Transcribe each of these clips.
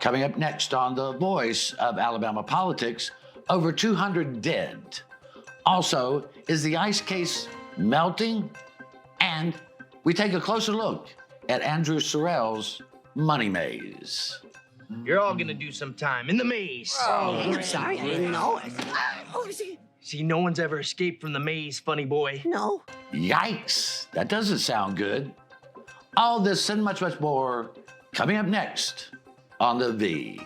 Coming up next on The Voice of Alabama Politics, over 200 dead. Also, is the ice case melting? And we take a closer look at Andrew Sorrell's money maze. You're all gonna do some time in the maze. Oh, I'm sorry, I didn't know it. Oh, See, no one's ever escaped from the maze, funny boy. no. Yikes, that doesn't sound good. All this and much, much more coming up next on The V.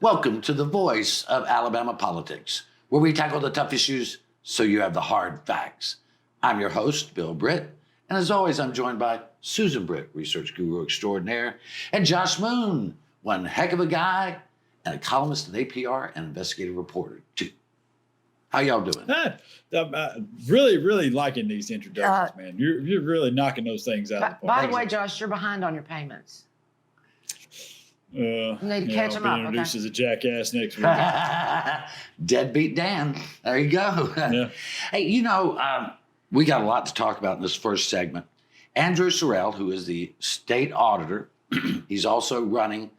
Welcome to The Voice of Alabama Politics, where we tackle the tough issues so you have the hard facts. I'm your host, Bill Britt, and as always, I'm joined by Susan Britt, research guru extraordinaire, and Josh Moon, one heck of a guy, and a columnist at APR and investigative reporter, too. How y'all doing? Really liking these introductions, man. You're really knocking those things out of the park. By the way, Josh, you're behind on your payments. You need to catch him up. Introduced as a jackass next week. Deadbeat Dan. There you go. Yeah. Hey, we got a lot to talk about in this first segment. Andrew Sorrell, who is the state auditor, he's also running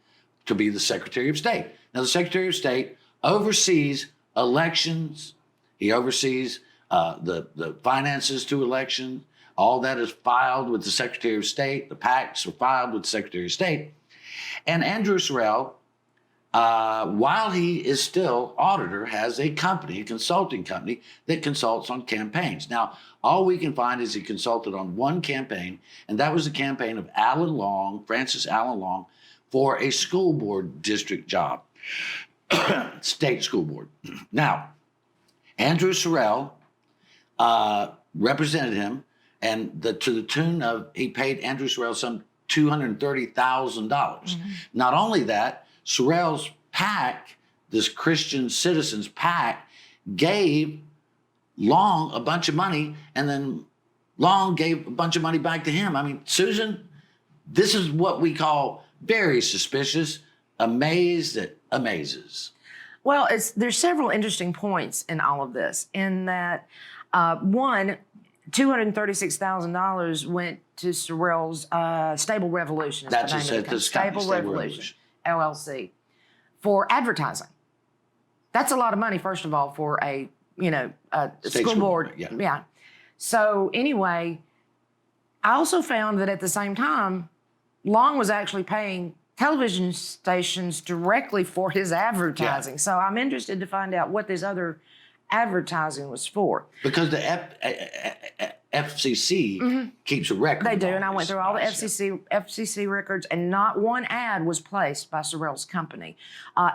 to be the Secretary of State. Now, the Secretary of State oversees elections. He oversees the finances to elections. All that is filed with the Secretary of State. The PACs are filed with the Secretary of State. And Andrew Sorrell, while he is still auditor, has a company, a consulting company, that consults on campaigns. Now, all we can find is he consulted on one campaign, and that was the campaign of Francis Allen Long, for a school board district job, state school board. Now, Andrew Sorrell represented him, and to the tune of, he paid Andrew Sorrell some $230,000. Mm-hmm. Not only that, Sorrell's PAC, this Christian Citizens PAC, gave Long a bunch of money, and then Long gave a bunch of money back to him. I mean, Susan, this is what we call very suspicious, a maze that amazes. Well, there's several interesting points in all of this, in that, one, $236,000 went to Sorrell's Stable Revolution. That's the name of the company, Stable Revolution, LLC, for advertising. That's a lot of money, first of all, for a school board. Yeah. So anyway, I also found that at the same time, Long was actually paying television stations directly for his advertising. Yeah. So I'm interested to find out what this other advertising was for. Because the FCC keeps a record. They do, and I went through all the FCC records, and not one ad was placed by Sorrell's company.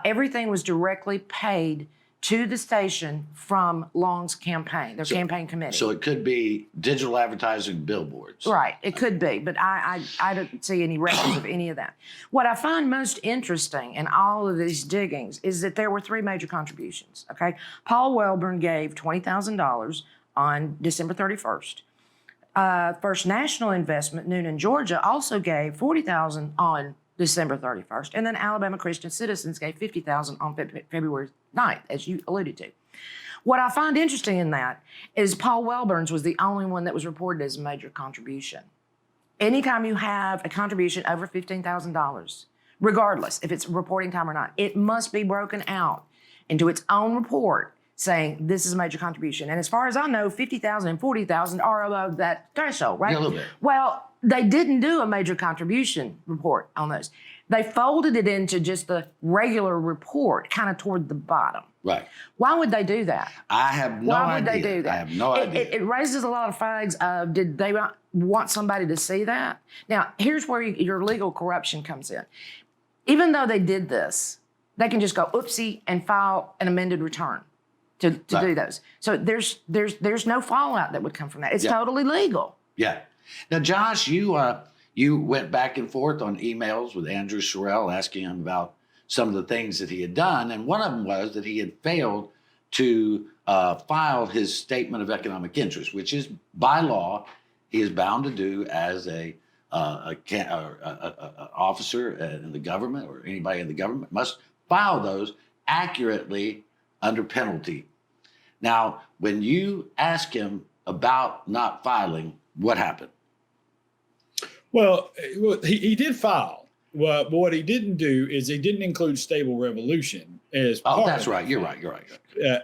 Everything was directly paid to the station from Long's campaign, their campaign committee. So it could be digital advertising billboards. Right, it could be, but I don't see any records of any of that. What I find most interesting in all of these diggings is that there were three major contributions, okay? Paul Wellborn gave $20,000 on December 31st. First National Investment, Noonan, Georgia, also gave $40,000 on December 31st, and then Alabama Christian Citizens gave $50,000 on February 9th, as you alluded to. What I find interesting in that is Paul Wellborn's was the only one that was reported as a major contribution. Anytime you have a contribution over $15,000, regardless if it's reporting time or not, it must be broken out into its own report saying this is a major contribution. And as far as I know, $50,000 and $40,000 are above that threshold, right? Yeah, a little bit. Well, they didn't do a major contribution report on those. They folded it into just the regular report, kind of toward the bottom. Right. Why would they do that? I have no idea. Why would they do that? I have no idea. It raises a lot of flags of, did they want somebody to see that? Now, here's where your legal corruption comes in. Even though they did this, they can just go oopsie and file an amended return to do those. So there's no fallout that would come from that. It's totally legal. Yeah. Now, Josh, you went back and forth on emails with Andrew Sorrell asking him about some of the things that he had done. And one of them was that he had failed to file his statement of economic interest, which is by law, he is bound to do as a officer in the government, or anybody in the government must file those accurately under penalty. Now, when you ask him about not filing, what happened? Well, he did file. Well, but what he didn't do is he didn't include stable revolution as part. Oh, that's of it. right. You're right.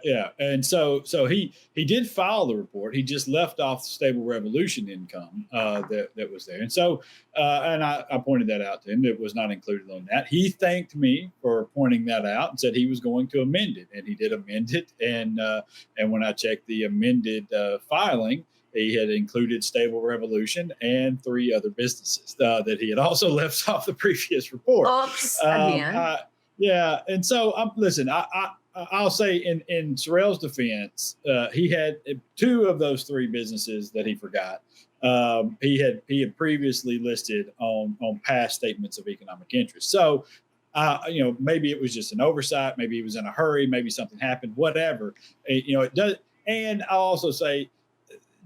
Yeah. And so he did file the report. He just left off the stable revolution income that was there. And so and I pointed that out to him. It was not included on that. He thanked me for pointing that out and said he was going to amend it, and he did amend it. And when I checked the amended filing, he had included Stable Revolution and 3 other businesses that he had also left off the previous report. Oops, again. Yeah, and so listen, I'll say in Sorrell's defense, he had 2 of those 3 businesses that he forgot. He had previously listed on past statements of economic interest. So, maybe it was just an oversight. Maybe he was in a hurry. Maybe something happened. Whatever, it does. And I'll also say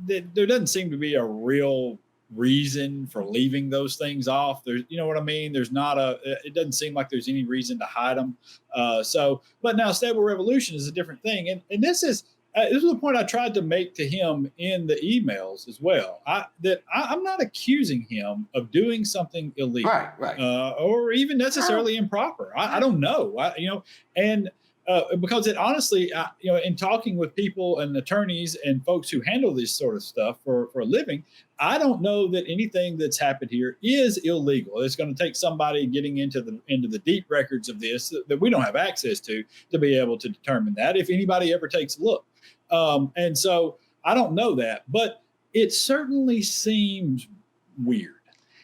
that there doesn't seem to be a real reason for leaving those things off. There's, you know what I mean? There's not it doesn't seem like there's any reason to hide them. But now Stable Revolution is a different thing. And this is the point I tried to make to him in the emails as well. I'm not accusing him of doing something illegal, Right. Or even necessarily improper. I don't know. Because it honestly, in talking with people and attorneys and folks who handle this sort of stuff for a living, I don't know that anything that's happened here is illegal. It's going to take somebody getting into the deep records of this that we don't have access to be able to determine that, if anybody ever takes a look. And so I don't know that, but it certainly seems weird.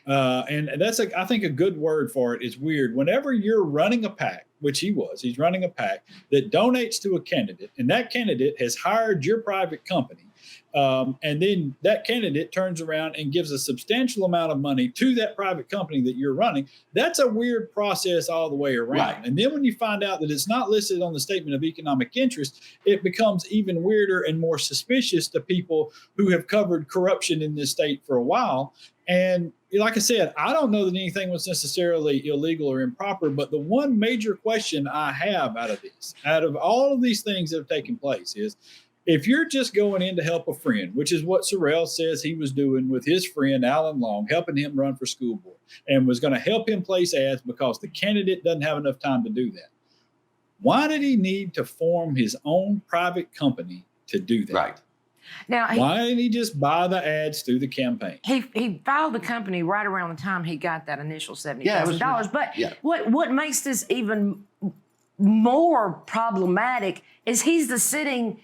And that's I think a good word for it is weird. Whenever you're running a PAC, which he's running a PAC that donates to a candidate, and that candidate has hired your private company. And then that candidate turns around and gives a substantial amount of money to that private company that you're running. That's a weird process all the way around. Right. And then when you find out that it's not listed on the statement of economic interest, it becomes even weirder and more suspicious to people who have covered corruption in this state for a while. And like I said, I don't know that anything was necessarily illegal or improper, but the one major question I have out of all of these things that have taken place is, if you're just going in to help a friend, which is what Sorrell says he was doing with his friend Alan Long, helping him run for school board, and was going to help him place ads because the candidate doesn't have enough time to do that, why did he need to form his own private company to do that? Right. Now, why didn't he just buy the ads through the campaign? He filed the company right around the time he got that initial $70,000. But what makes this even more problematic is he's the sitting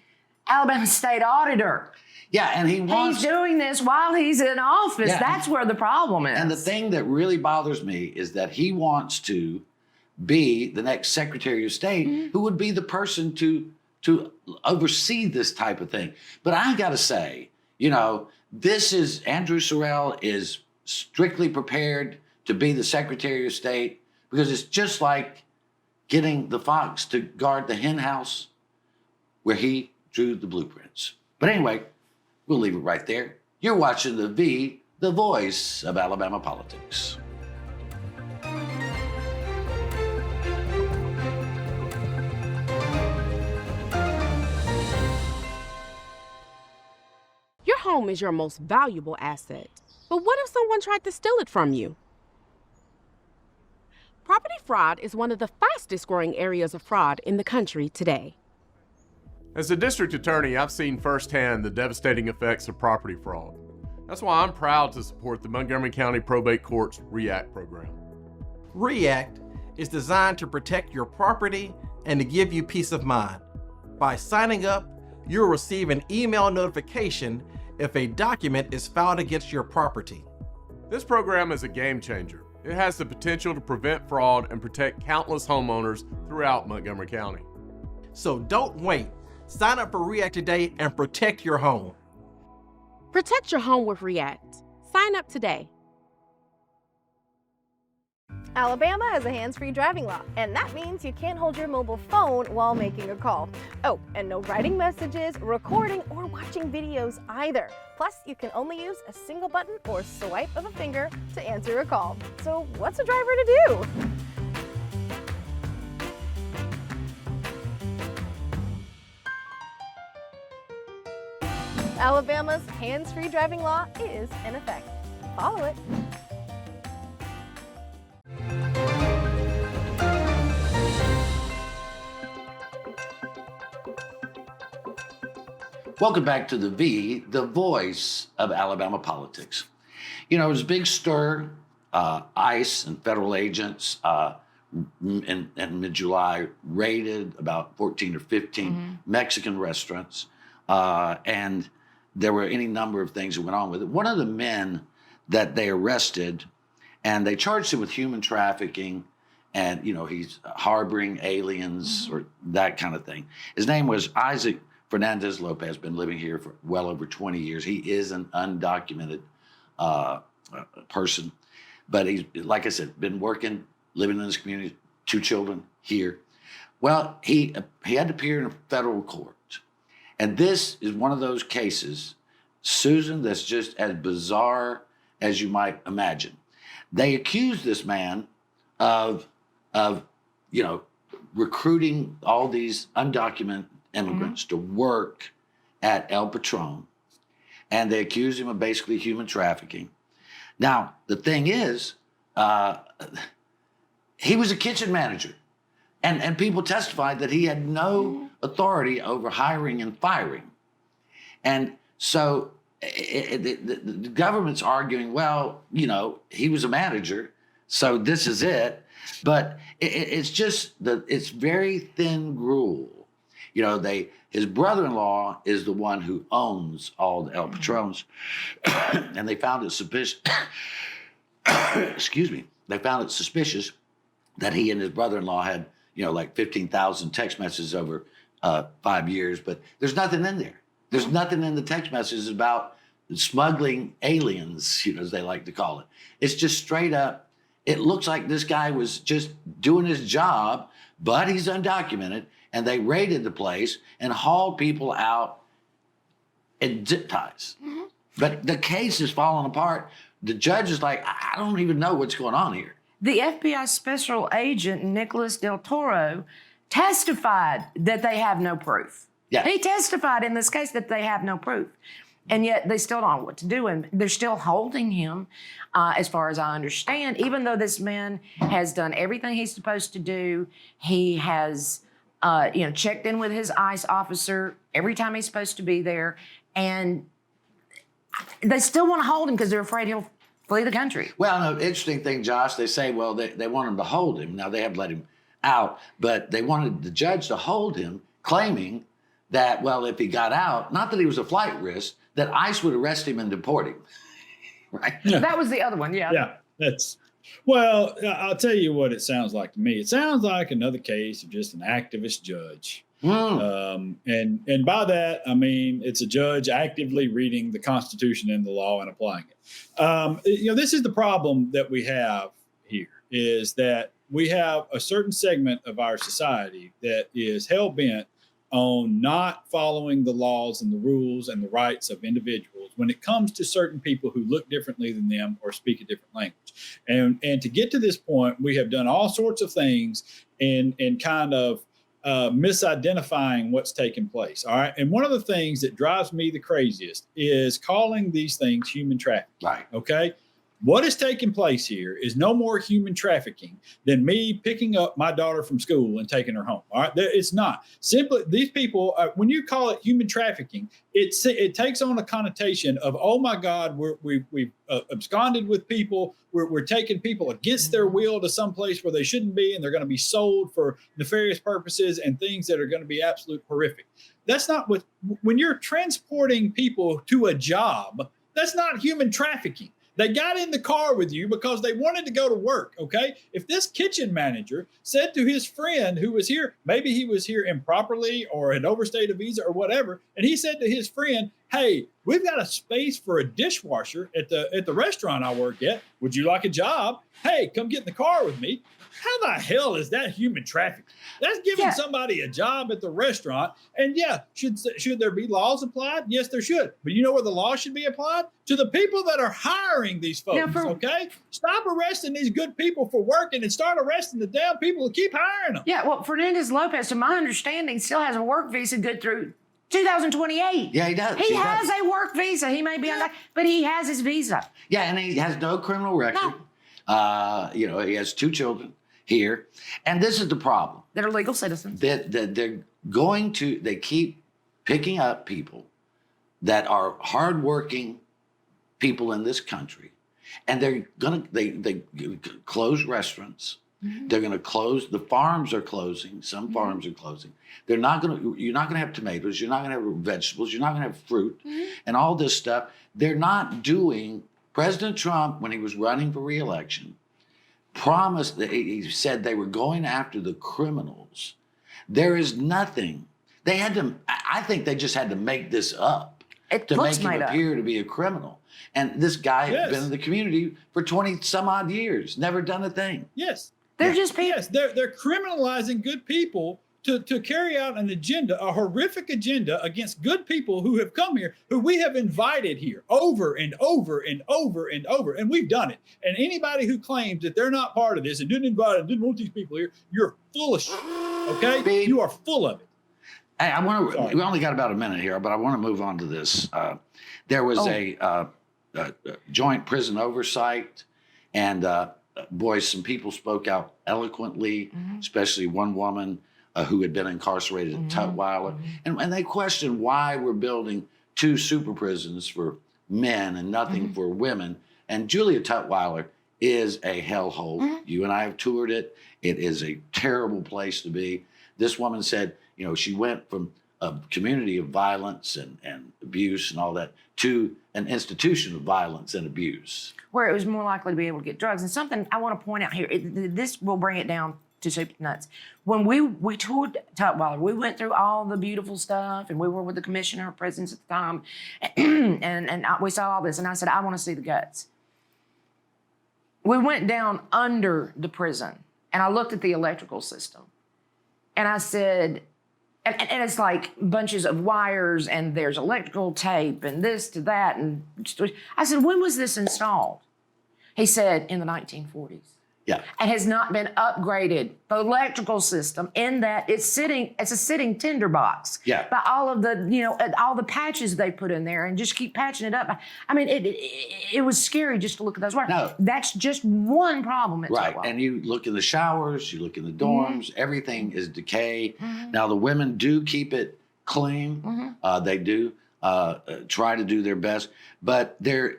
Alabama state auditor. Yeah, and he's doing this while he's in office. Yeah, that's where the problem is. And the thing that really bothers me is that he wants to be the next Secretary of State, who would be the person to oversee this type of thing. But I got to say, Andrew Sorrell is strictly prepared to be the Secretary of State, because it's just like getting the fox to guard the hen house where he drew the blueprints. But anyway, we'll leave it right there. You're watching the voice of Alabama politics. Your home is your most valuable asset. But what if someone tried to steal it from you? Property fraud is one of the fastest growing areas of fraud in the country today. As a district attorney, I've seen firsthand the devastating effects of property fraud. That's why I'm proud to support the Montgomery County Probate Court's REACT program. REACT is designed to protect your property and to give you peace of mind. By signing up, you'll receive an email notification if a document is filed against your property. This program is a game changer. It has the potential to prevent fraud and protect countless homeowners throughout Montgomery County. So don't wait. Sign up for REACT today and protect your home. Protect your home with REACT. Sign up today. Alabama has a hands-free driving law, and that means you can't hold your mobile phone while making a call. Oh, and no writing messages, recording, or watching videos either. Plus, you can only use a single button or swipe of a finger to answer a call. So what's a driver to do? Alabama's hands-free driving law is in effect. Follow it. Welcome back to the voice of Alabama politics. You know, it was a big stir. ICE and federal agents in mid-July raided about 14 or 15 Mexican restaurants, and there were any number of things that went on with it. One of the men that they arrested, and they charged him with human trafficking, and, you know, he's harboring aliens or that kind of thing. His name was Isaac Fernandez Lopez, been living here for well over 20 years. He is an undocumented person, but he's, like I said, been working, living in this community, 2 children here. Well, he had to appear in a federal court. And this is one of those cases, Susan, that's just as bizarre as you might imagine. They accused this man of you know, recruiting all these undocumented immigrants to work at El Patron, and they accused him of basically human trafficking. Now, the thing is, he was a kitchen manager, and people testified that he had no authority over hiring and firing. And so the government's arguing, well, you know, he was a manager, so this is it. But it's just it's very thin gruel. You know, his brother-in-law is the one who owns all the El Patrons, and they found it suspicious. Excuse me. They found it suspicious that he and his brother-in-law had, you know, like 15,000 text messages over 5 years, but there's nothing in there. There's nothing in the text messages about smuggling aliens, you know, as they like to call it. It's just straight up. It looks like this guy was just doing his job, but he's undocumented, and they raided the place and hauled people out in zip ties. But the case is falling apart. The judge is like, I don't even know what's going on here. The FBI special agent, Nicholas Del Toro, testified that they have no proof. Yeah. He testified in this case that they have no proof. And yet they still don't know what to do. And they're still holding him, as far as I understand, even though this man has done everything he's supposed to do. He has, you know, checked in with his ICE officer every time he's supposed to be there. And they still want to hold him because they're afraid he'll flee the country. Well, the interesting thing, Josh, they say, well, they want him to hold him. Now, they have let him out, but they wanted the judge to hold him, claiming that, well, if he got out, not that he was a flight risk, that ICE would arrest him and deport him. Right? Yeah. That was the other one, yeah. Yeah, well, I'll tell you what it sounds like to me. It sounds like another case of just an activist judge. And by that, I mean, it's a judge actively reading the Constitution and the law and applying it. You know, this is the problem that we have here, is that we have a certain segment of our society that is hell-bent on not following the laws and the rules and the rights of individuals when it comes to certain people who look differently than them or speak a different language. And to get to this point, we have done all sorts of things in kind of misidentifying what's taking place. All right. And one of the things that drives me the craziest is calling these things human trafficking. Right. Okay. What is taking place here is no more human trafficking than me picking up my daughter from school and taking her home. All right, it's not. Simply, these people, when you call it human trafficking, it takes on a connotation of, oh my God, we've absconded with people. We're taking people against their will to some place where they shouldn't be, and they're going to be sold for nefarious purposes and things that are going to be absolute horrific. That's not what. When you're transporting people to a job, that's not human trafficking. They got in the car with you because they wanted to go to work, okay? If this kitchen manager said to his friend who was here, maybe he was here improperly or had overstayed a visa or whatever, and he said to his friend, hey, we've got a space for a dishwasher at the restaurant I work at. Would you like a job? Hey, come get in the car with me. How the hell is that human trafficking? That's giving somebody a job at the restaurant. And yeah, should there be laws applied? Yes, there should. But you know where the law should be applied? To the people that are hiring these folks, okay? Stop arresting these good people for working and start arresting the damn people who keep hiring them. Yeah, well, Fernandez Lopez, to my understanding, still has a work visa good through 2028. Yeah, he does. He has a work visa. He may be on that, but he has his visa. Yeah, and he has no criminal record. No. You know, he has 2 children here. And this is the problem. That are legal citizens. That they keep picking up people that are hardworking people in this country. And they close restaurants. Mm-hmm. They're going to close. The farms are closing. Some farms are closing. You're not going to have tomatoes. You're not going to have vegetables. You're not going to have fruit and all this stuff. They're not doing. President Trump, when he was running for re-election, promised that he said they were going after the criminals. There is nothing. They had to. I think they just had to make this up to make him appear to be a criminal. And this guy has been in the community for 20 some odd years, never done a thing. Yes. They're just people. Yes, they're criminalizing good people to carry out an agenda, a horrific agenda against good people who have come here, who we have invited here over and over and over and over. And we've done it. And anybody who claims that they're not part of this and didn't want these people here, you're full of shit. Okay? You are full of it. Hey, we only got about a minute here, but I want to move on to this. There was a joint prison oversight, and boy, some people spoke out eloquently, especially one woman who had been incarcerated at Tutwiler. And they questioned why we're building 2 super prisons for men and nothing for women. And Julia Tutwiler is a hellhole. You and I have toured it. It is a terrible place to be. This woman said, you know, she went from a community of violence and abuse and all that to an institution of violence and abuse. Where it was more likely to be able to get drugs. And something I want to point out here, this will bring it down to soup to nuts. When we toured Tutwiler, we went through all the beautiful stuff, and we were with the commissioner of prisons at the time, and we saw all this, and I said, I want to see the guts. We went down under the prison, and I looked at the electrical system, and I said, and it's like bunches of wires, and there's electrical tape, and this to that, and I said, when was this installed? He said, in the 1940s. Yeah. And has not been upgraded. The electrical system in that it's a sitting tinderbox. Yeah. By all of the, all the patches they put in there and just keep patching it up. I mean, it was scary just to look at those wires. No. That's just one problem. Right. And you look in the showers, you look in the dorms, everything is decay. Now, the women do keep it clean. They do try to do their best. But there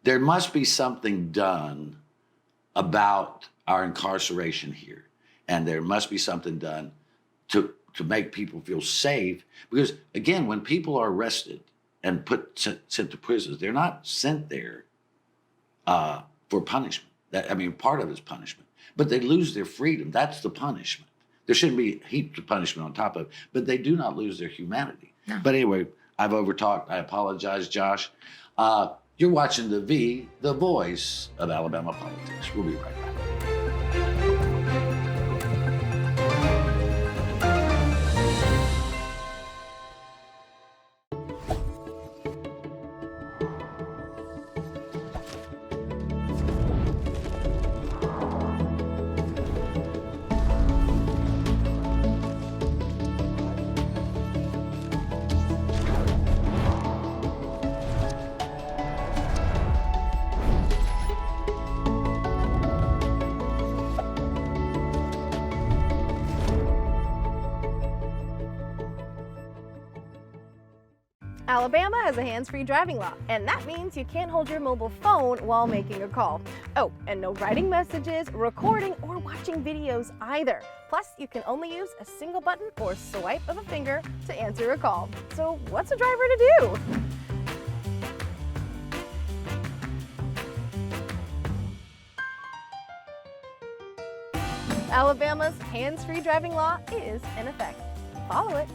must be something done about our incarceration here. And there must be something done to make people feel safe. Because, again, when people are arrested and sent to prisons, they're not sent there for punishment. Part of it is punishment. But they lose their freedom. That's the punishment. There shouldn't be heaps of punishment on top of it. But they do not lose their humanity. No. But anyway, I've overtalked. I apologize, Josh. You're watching the voice of Alabama politics. We'll be right back. Alabama has a hands-free driving law, and that means you can't hold your mobile phone while making a call. Oh, and no writing messages, recording, or watching videos either. Plus, you can only use a single button or swipe of a finger to answer a call. So what's a driver to do? Alabama's hands-free driving law is in effect. Follow it.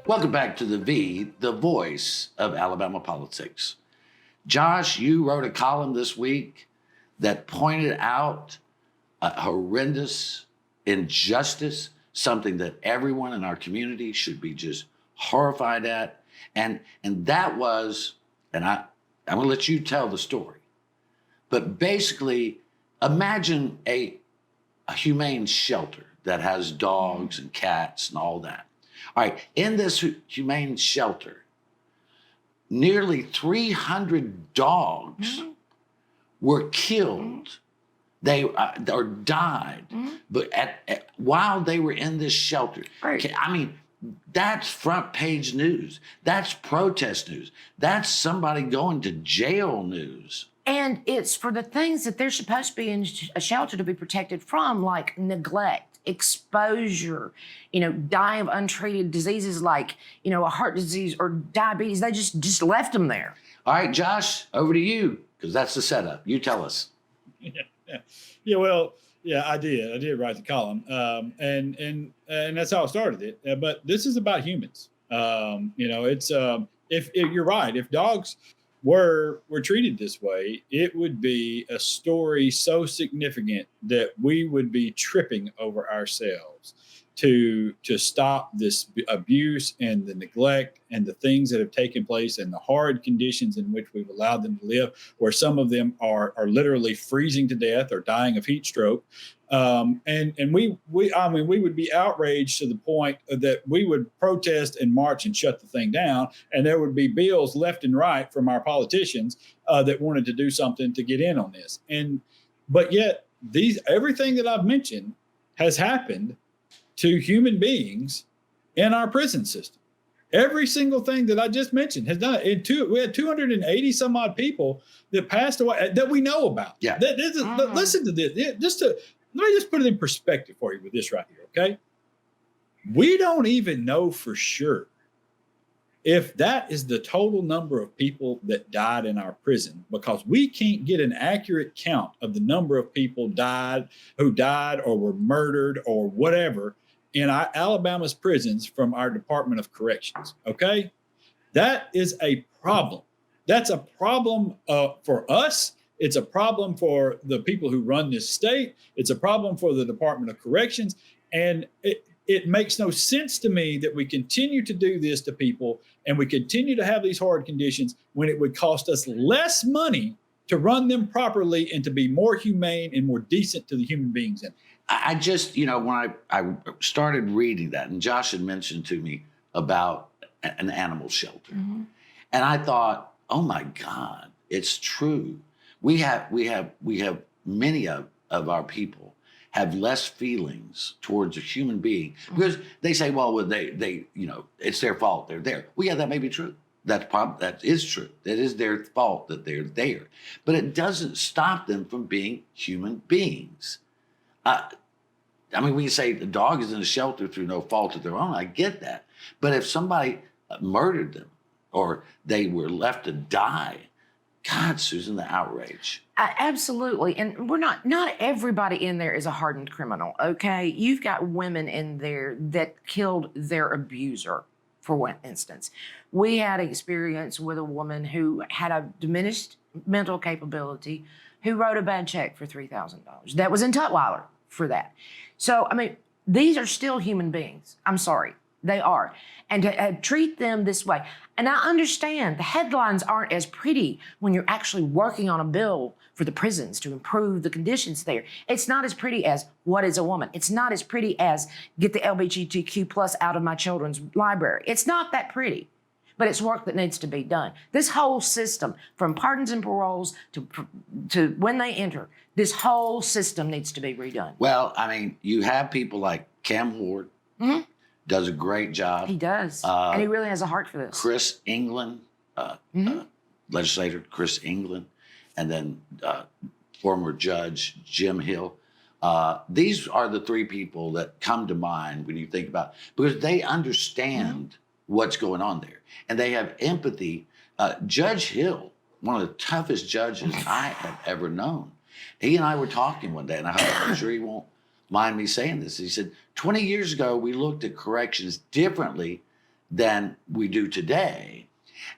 Welcome back to the voice of Alabama politics. Josh, you wrote a column this week that pointed out a horrendous injustice, something that everyone in our community should be just horrified at. And that was, and I'm gonna let you tell the story, but basically imagine a humane shelter that has dogs and cats and all that. All right, in this humane shelter, nearly 300 dogs were killed. They or died, but while they were in this shelter. Right. I mean, that's front page news. That's protest news. That's somebody going to jail news. And it's for the things that they're supposed to be in a shelter to be protected from, like neglect, exposure, dying of untreated diseases like, a heart disease or diabetes. They just left them there. All right, Josh, over to you, because that's the setup. You tell us. Yeah, I did write the column, and that's how I started it. But this is about humans. It's if you're right, if dogs were treated this way, it would be a story so significant that we would be tripping over ourselves to stop this abuse and the neglect and the things that have taken place and the horrid conditions in which we've allowed them to live, where some of them are literally freezing to death or dying of heat stroke. And we would be outraged to the point that we would protest and march and shut the thing down. And there would be bills left and right from our politicians that wanted to do something to get in on this. But yet everything that I've mentioned has happened to human beings in our prison system. Every single thing that I just mentioned has done it. We had 280 some odd people that passed away that we know about. Yeah. Listen to this. Let me just put it in perspective for you with this right here, okay? We don't even know for sure if that is the total number of people that died in our prison, because we can't get an accurate count of the number of people who died or were murdered or whatever in our Alabama's prisons from our Department of Corrections, okay? That is a problem. That's a problem for us. It's a problem for the people who run this state. It's a problem for the Department of Corrections. And it makes no sense to me that we continue to do this to people and we continue to have these horrid conditions when it would cost us less money to run them properly and to be more humane and more decent to the human beings in them. I just, when I started reading that, and Josh had mentioned to me about an animal shelter, and I thought, oh my God, it's true. We have many of our people have less feelings towards a human being because they say, well, they it's their fault they're there. Well, yeah, that may be true. That is true. That is their fault that they're there, but it doesn't stop them from being human beings. We can say the dog is in a shelter through no fault of their own. I get that. But if somebody murdered them or they were left to die, God, Susan, the outrage. Absolutely. And not everybody in there is a hardened criminal, okay? You've got women in there that killed their abuser, for one instance. We had experience with a woman who had a diminished mental capability who wrote a bad check for $3,000. That was in Tutwiler for that. So, these are still human beings. I'm sorry. They are. And to treat them this way. And I understand the headlines aren't as pretty when you're actually working on a bill for the prisons to improve the conditions there. It's not as pretty as what is a woman. It's not as pretty as get the LGBTQ plus out of my children's library. It's not that pretty, but it's work that needs to be done. This whole system, from pardons and paroles to when they enter, this whole system needs to be redone. Well, you have people like Cam Ward, does a great job. He does, and he really has a heart for this. Chris England, legislator Chris England, and then former judge Jim Hill. These are the three people that come to mind when you think about, because they understand what's going on there, and they have empathy. Judge Hill, one of the toughest judges I have ever known. He and I were talking one day, and I'm sure he won't mind me saying this. He said, 20 years ago, we looked at corrections differently than we do today.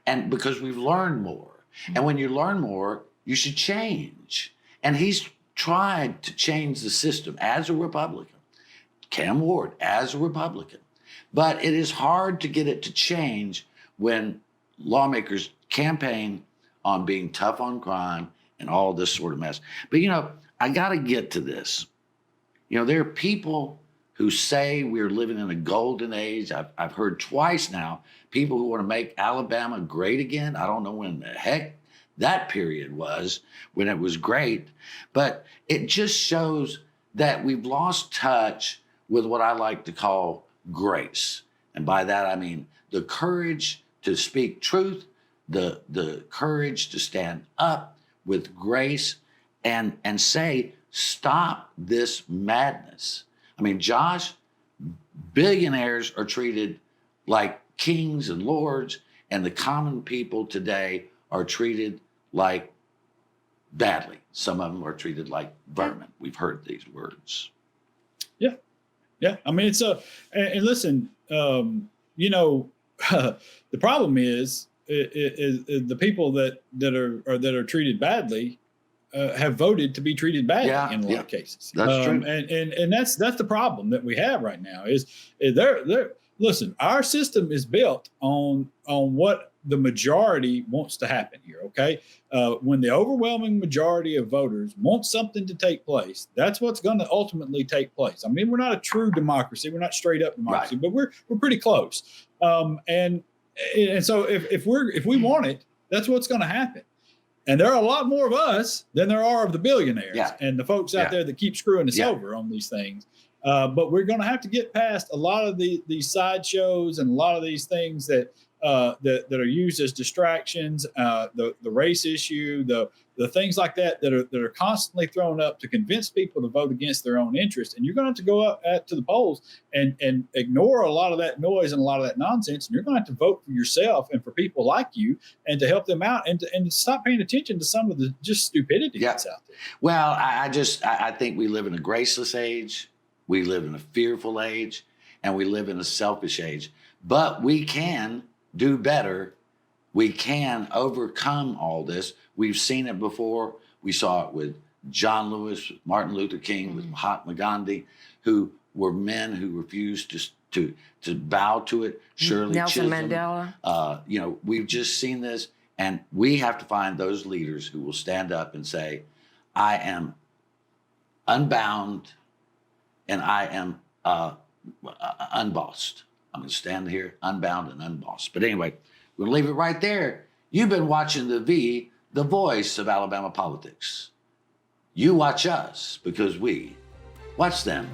And because we've learned more. And when you learn more, you should change. And he's tried to change the system as a Republican. Cam Ward as a Republican. But it is hard to get it to change when lawmakers campaign on being tough on crime and all this sort of mess. But, I got to get to this. There are people who say we're living in a golden age. I've heard twice now, people who want to make Alabama great again. I don't know when the heck that period was, when it was great. But it just shows that we've lost touch with what I like to call grace. And by that, I mean the courage to speak truth, the courage to stand up with grace and say, stop this madness. I mean, Josh, billionaires are treated like kings and lords, and the common people today are treated like badly. Some of them are treated like vermin. We've heard these words. Yeah. Yeah. I mean, and listen, the problem is the people that are treated badly have voted to be treated badly in a lot of cases. That's true. And that's the problem that we have right now is they're listen, our system is built on what the majority wants to happen here. Okay. When the overwhelming majority of voters want something to take place, that's what's going to ultimately take place. I mean, we're not a true democracy. We're not straight up democracy, but we're pretty close. And so if we want it, that's what's going to happen. And there are a lot more of us than there are of the billionaires and the folks out there that keep screwing us over on these things. But we're going to have to get past a lot of these sideshows and a lot of these things that are used as distractions, the race issue, the things like that are constantly thrown up to convince people to vote against their own interest. And you're going to have to go up to the polls and ignore a lot of that noise and a lot of that nonsense. And you're going to have to vote for yourself and for people like you and to help them out and to stop paying attention to some of the just stupidity that's out there. Well, I think we live in a graceless age. We live in a fearful age, and we live in a selfish age. But we can do better. We can overcome all this. We've seen it before. We saw it with John Lewis, Martin Luther King, with Mahatma Gandhi, who were men who refused to bow to it. Shirley Nelson Chisholm. Mandela. We've just seen this, and we have to find those leaders who will stand up and say, I am unbound and I am unbossed. I'm going to stand here unbound and unbossed. But anyway, we're going to leave it right there. You've been watching the voice of Alabama politics. You watch us because we watch them.